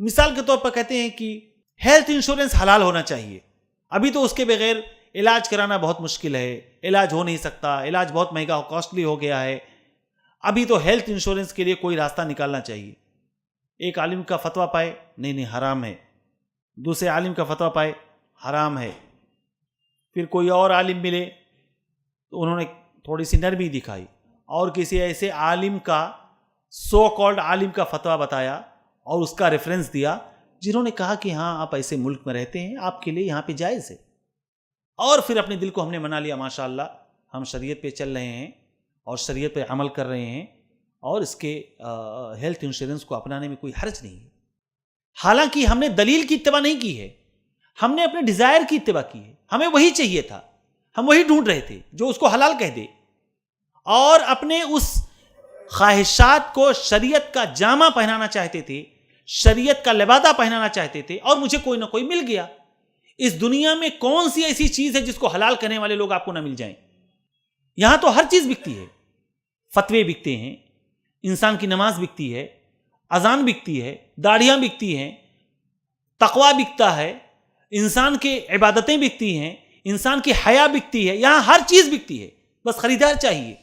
مثال کے طور پر کہتے ہیں کہ ہیلتھ انشورنس حلال ہونا چاہیے. ابھی تو اس کے بغیر علاج کرانا بہت مشکل ہے, علاج ہو نہیں سکتا, علاج بہت مہنگا کاسٹلی ہو گیا ہے. ابھی تو ہیلتھ انشورنس کے لیے کوئی راستہ نکالنا چاہیے. ایک عالم کا فتویٰ پائے, نہیں حرام ہے. دوسرے عالم کا فتویٰ پائے, حرام ہے. پھر کوئی اور عالم ملے تو انہوں نے تھوڑی سی نرمی دکھائی اور کسی ایسے عالم کا سو کالڈ عالم کا فتویٰ بتایا اور اس کا ریفرنس دیا جنہوں نے کہا کہ ہاں آپ ایسے ملک میں رہتے ہیں, آپ کے لیے یہاں پہ جائز ہے. اور پھر اپنے دل کو ہم نے منا لیا, ماشاءاللہ ہم شریعت پہ چل رہے ہیں اور شریعت پہ عمل کر رہے ہیں اور اس کے ہیلتھ انشورنس کو اپنانے میں کوئی حرج نہیں ہے. حالانکہ ہم نے دلیل کی اتباع نہیں کی ہے, ہم نے اپنے ڈیزائر کی اتباع کی ہے. ہمیں وہی چاہیے تھا, ہم وہی ڈھونڈ رہے تھے جو اس کو حلال کہہ دے, اور اپنے اس خواہشات کو شریعت کا جامہ پہنانا چاہتے تھے, شریعت کا لبادہ پہنانا چاہتے تھے, اور مجھے کوئی نہ کوئی مل گیا. اس دنیا میں کون سی ایسی چیز ہے جس کو حلال کرنے والے لوگ آپ کو نہ مل جائیں؟ یہاں تو ہر چیز بکتی ہے. فتوے بکتے ہیں, انسان کی نماز بکتی ہے, اذان بکتی ہے, داڑھیاں بکتی ہیں, تقویٰ بکتا ہے, انسان کے عبادتیں بکتی ہیں, انسان کی حیا بکتی ہے. یہاں ہر چیز بکتی ہے, بس خریدار چاہیے.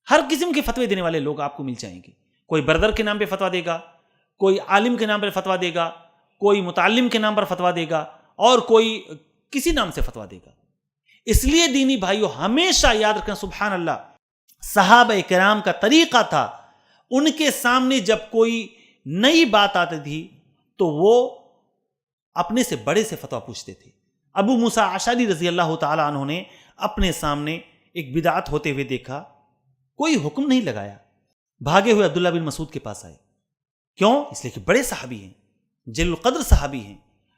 ہر قسم کے فتوے دینے والے لوگ آپ کو مل جائیں گے. کوئی بردر کے نام پہ فتویٰ دے گا, کوئی عالم کے نام پر فتویٰ دے گا, کوئی متعلم کے نام پر فتویٰ دے گا, اور کوئی کسی نام سے فتویٰ دے گا. اس لیے دینی بھائیو ہمیشہ یاد رکھنا, سبحان اللہ, صحابہ کرام کا طریقہ تھا, ان کے سامنے جب کوئی نئی بات آتی تھی تو وہ اپنے سے بڑے سے فتویٰ پوچھتے تھے. ابو موسیٰ اشعری رضی اللہ تعالی عنہ نے اپنے سامنے ایک بدعت ہوتے ہوئے دیکھا, کوئی حکم نہیں لگایا, بھاگے ہوئے عبداللہ بن مسعود کے پاس آئے. کیوں؟ اس لیے کہ بڑے صحابی ہیں, جلیل القدر صحابی ہیں,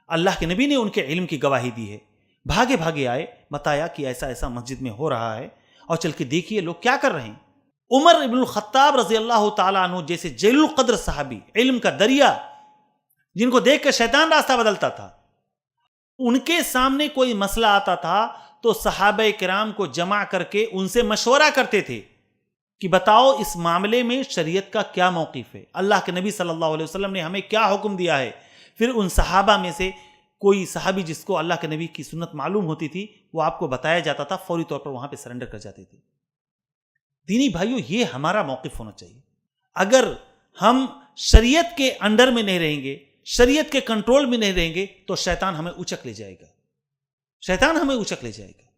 اللہ کے نبی نے ان کے علم کی گواہی دی ہے. بھاگے بھاگے آئے, بتایا کہ ایسا ایسا مسجد میں ہو رہا ہے, اور چل کے دیکھیے لوگ کیا کر رہے ہیں. عمر ابن الخطاب رضی اللہ تعالیٰ عنہ جیسے جلیل القدر صحابی, علم کا دریا, جن کو دیکھ کر شیطان راستہ بدلتا تھا, ان کے سامنے کوئی مسئلہ آتا تھا تو صحابہ کرام کو جمع کر کے ان سے مشورہ کرتے تھے کہ بتاؤ اس معاملے میں شریعت کا کیا موقف ہے, اللہ کے نبی صلی اللہ علیہ وسلم نے ہمیں کیا حکم دیا ہے. پھر ان صحابہ میں سے کوئی صحابی جس کو اللہ کے نبی کی سنت معلوم ہوتی تھی, وہ آپ کو بتایا جاتا تھا, فوری طور پر وہاں پہ سرنڈر کر جاتے تھے. دینی بھائیو یہ ہمارا موقف ہونا چاہیے. اگر ہم شریعت کے انڈر میں نہیں رہیں گے, شریعت کے کنٹرول میں نہیں رہیں گے, تو شیطان ہمیں اچک لے جائے گا, شیطان ہمیں اچک لے جائے گا.